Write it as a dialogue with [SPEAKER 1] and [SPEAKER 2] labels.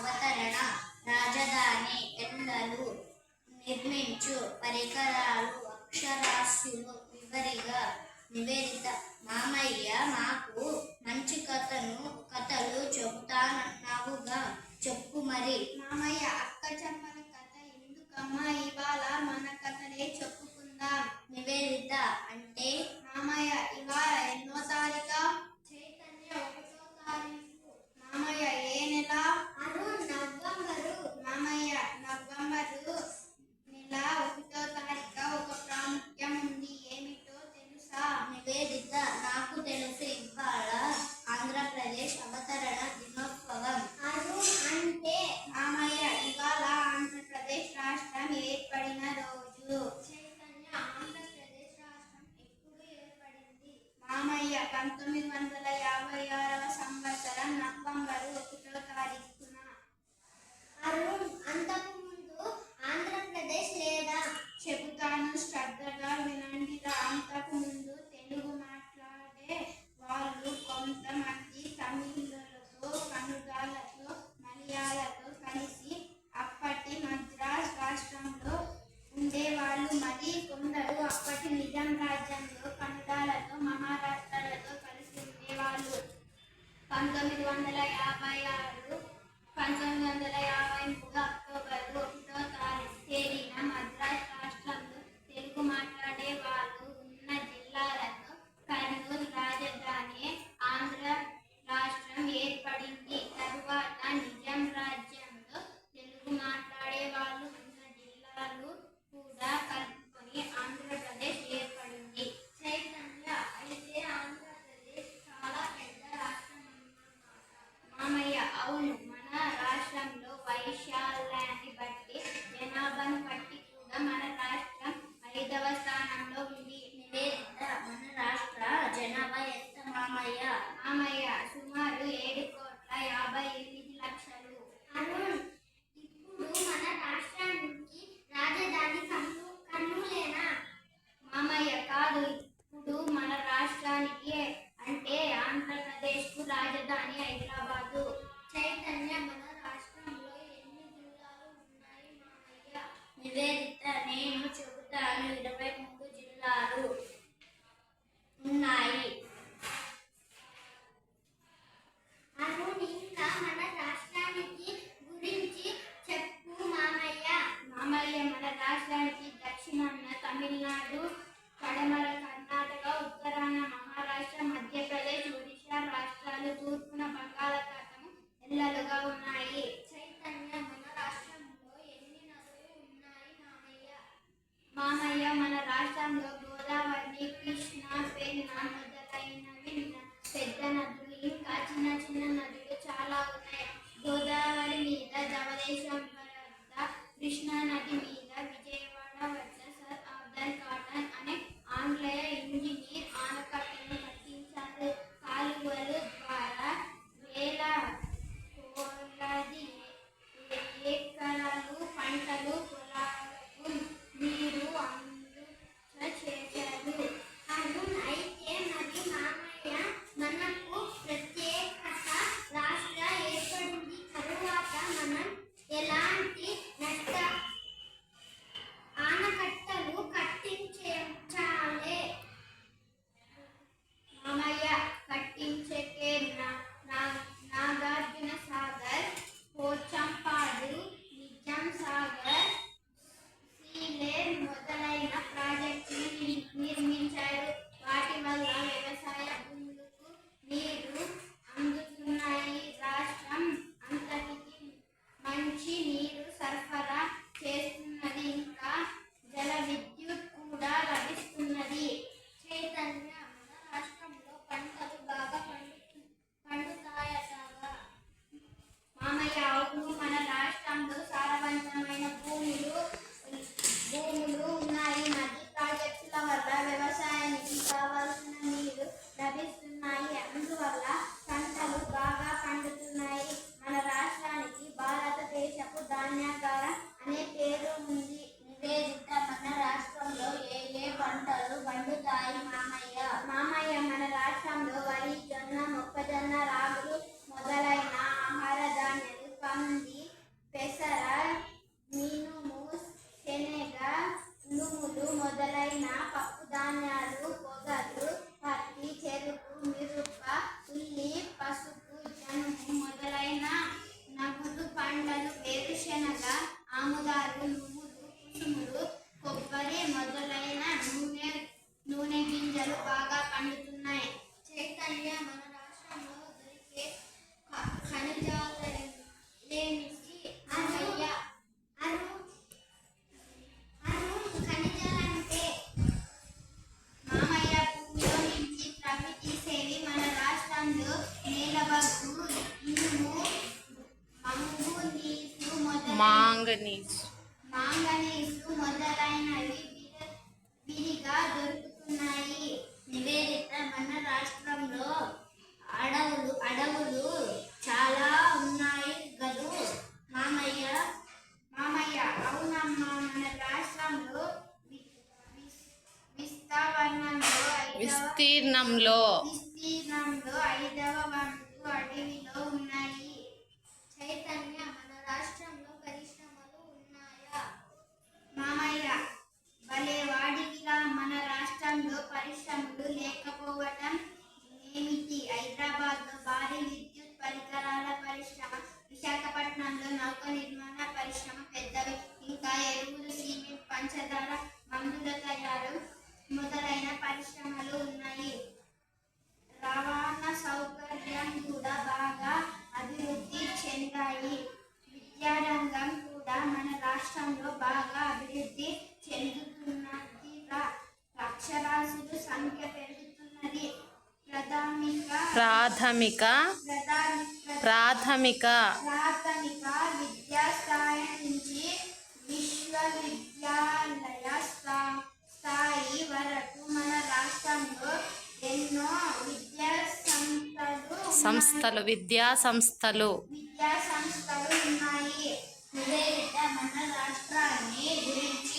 [SPEAKER 1] అవతరణ రాజధాని ఎండలు నిర్మించు పరికరాలు అక్షరాస్యులు వివరిగా నివేదిత మామయ్య మాకు మంచి కథలు చెబుతానన్నావుగా చెప్పు మరి.
[SPEAKER 2] మామయ్య అక్క చెప్పల కథ ఎందుకమ్మా, ఇవాళ మన కథలే చెప్పుకుందాం.
[SPEAKER 1] నివేదిత అంటే
[SPEAKER 2] మామయ్య ఇవాళ ఎన్నో తారీఖు? చైతన్య 1వ తారీఖు. మామయ్య ఏ నెల?
[SPEAKER 1] నవంబరు.
[SPEAKER 2] మామయ్య నవంబరు నెల 1వ తారీఖు ఒక ప్రాముఖ్యం ఉంది, ఏమిటో తెలుసా?
[SPEAKER 1] నివేదిత నాకు తెలుసు, ఇవాళ ఆంధ్రప్రదేశ్ అవతరణ దినోత్సవం.
[SPEAKER 2] అంటే మామయ్య ఇవాళ ఆంధ్రప్రదేశ్ రాష్ట్రం ఏర్పడిన రోజు.
[SPEAKER 1] చైతన్య ఆంధ్రప్రదేశ్ రాష్ట్రం ఎప్పుడు ఏర్పడింది?
[SPEAKER 2] మామయ్య 1956వ సంవత్సరం నవంబరు 1వ తారీఖున.
[SPEAKER 1] అంతకు ముందు ఆంధ్రప్రదేశ్ లేదా?
[SPEAKER 2] చెబుతాను, శ్రద్ధగా వినండిరా. అంతకు ముందు తెలుగు మాట్లాడే వాళ్ళు కొంతమంది తమిళులతో, కన్నడాలతో, మలయాళతో కలిసి అప్పటి మద్రాస్ రాష్ట్రంలో ఉండేవాళ్ళు. మరి కొందరు అప్పటి నిజాం రాజ్యంలో కన్నడాలతో, మహారాష్ట్రలతో కలిసి ఉండేవాళ్ళు. 1953 అక్టోబర్ 1వ తేదీన మద్రాస్ రాష్ట్రంలో తెలుగు మాట్లాడే వాళ్ళు ఉన్న జిల్లాలతో కర్నూలు రాజధాని ఆంధ్ర రాష్ట్రం ఏర్పడింది. తరువాత నిజాం రాజ్యంలో తెలుగు మాట్లాడే వాళ్ళు ఉన్న జిల్లాలు కూడా కలుపుకొని ఆంధ్రప్రదేశ్ ఏర్పడింది.
[SPEAKER 1] చైతన్య అయితే ఆంధ్రప్రదేశ్ చాలా పెద్ద రాష్ట్రం అన్నమాట.
[SPEAKER 2] మామయ్య అవును, మన రాష్ట్రంలో వైశాల్య మాంగనీసు మొదలైనవి విరిగా దొరుకుతున్నాయి.
[SPEAKER 1] నివేదిత మన రాష్ట్రంలో అడవులు చాలా ఉన్నాయి గదు మామయ్య.
[SPEAKER 2] అవునమ్మా, మన రాష్ట్రంలో
[SPEAKER 3] విస్తీర్ణంలో
[SPEAKER 2] 5వ వంతు అడవిలో ఉన్నాయి.
[SPEAKER 1] చైతన్య మన రాష్ట్రంలో పరిశ్రమలు ఉన్నాయా?
[SPEAKER 2] మామయ్య, భలే వాడివిరా, మన రాష్ట్రంలో పరిశ్రమలు లేకపోవటం ఏమిటి? హైదరాబాద్లో భారీ విద్యుత్ పరికరాల పరిశ్రమ, విశాఖపట్నంలో నౌక నిర్మాణ పరిశ్రమ పెద్దవి, ఇంకా ఎరువులు, సిమెంట్, పంచదార, మందుల తయారు మొదలైన పరిశ్రమలు ఉన్నాయి. రవాణా సౌకర్యం కూడా బాగా అభివృద్ధి చెందాయి. విద్యారంగం కూడా మన రాష్ట్రంలో బాగా అభివృద్ధి చెందుతున్నది. అక్షరాస్యుల సంఖ్య పెరుగుతున్నది. ప్రాథమిక విద్యాస్థాయి నుంచి విశ్వవిద్యాలయ స్థాయి వరకు మన రాష్ట్రంలో ఎన్నో విద్యా సంస్థలు ఉన్నాయి.
[SPEAKER 1] నివేదిత మన రాష్ట్రాన్ని గురించి